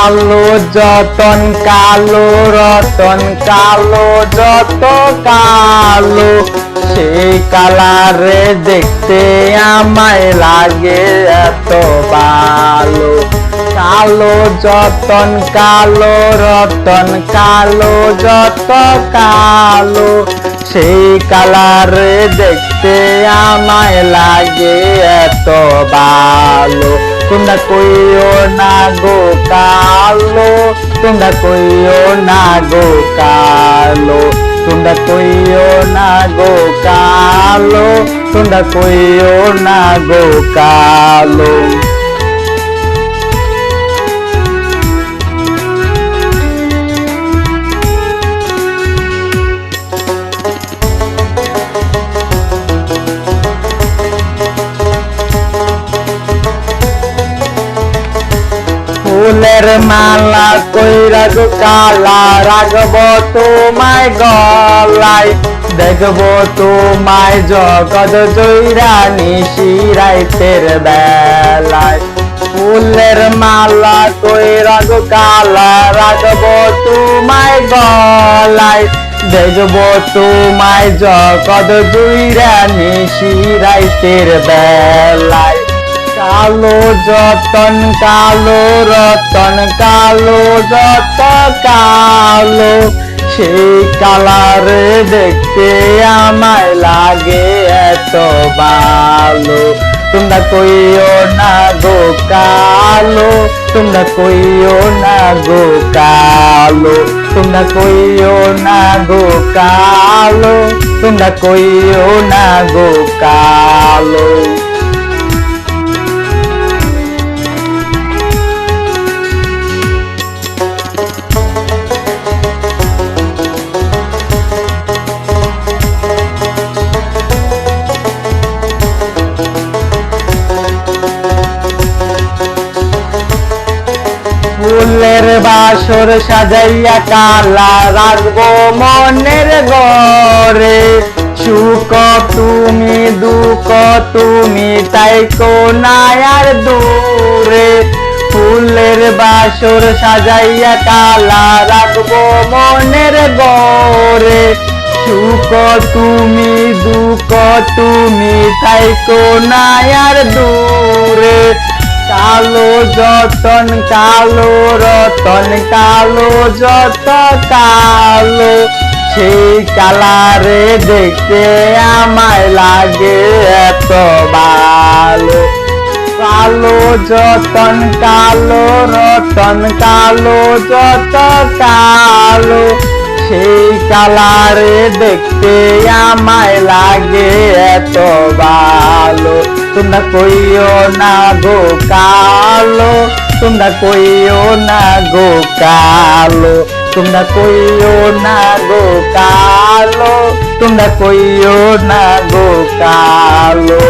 কালো যতন কালো রতন কালো যত কালো সেই কালারে দেখতে আমায় লাগে এত ভালো। কালো যতন কালো রতন কালো যত কালো সেই কালারে দেখতে আমায় লাগে এত ভালো। তোমরা কইও না গো কালো, তোমরা কইও না গো কালো, তোমরা কইও না গো কালো, তোমরা কইও না গো কালো। ফুলের মালা কইরা গো কালা রাখবো তোমায় গলায়, দেখবো তোমায় জগৎ জয়রা নিশি রাইতের বেলায়। ফুলের মালা কইরা গো কালা রাখবো তোমায় গলায়, দেখবো তোমায় জগৎ জয়রা নিশি রাইতের বেলায়। কালো যতন কালো রতন কালো যত কালো সেই কালারে দেখতে আমায় লাগে এত ভালো। তোমরা কইও না গো কালো, তোমরা কইও না গো কালো, তোমরা কইও না গো কালো, তোমরা কইও না গো কালো। ফুলের বাসর সাজাইয়া কালা রাখবো মনের ঘরে, সুখ তুমি দুঃখ তুমি তাইকো না আর দূরে। ফুলের বাসর সাজাইয়া কালা রাখবো মনের ঘরে, সুখ তুমি দুঃখ তুমি তাইকো না আর দূরে। কালো যতন কালো রতন কালো যত কালো সেই কালারে দেখতে আমায় লাগে এত ভালো। কালো যতন কালো রতন কালো যত কালো সেই কালারে দেখতে আমায় লাগে এত ভালো। তোমরা কইও না গো কালো, তোমরা কইও না গো কালো, তোমরা কইও না গো কালো, তোমরা কইও না গো কালো।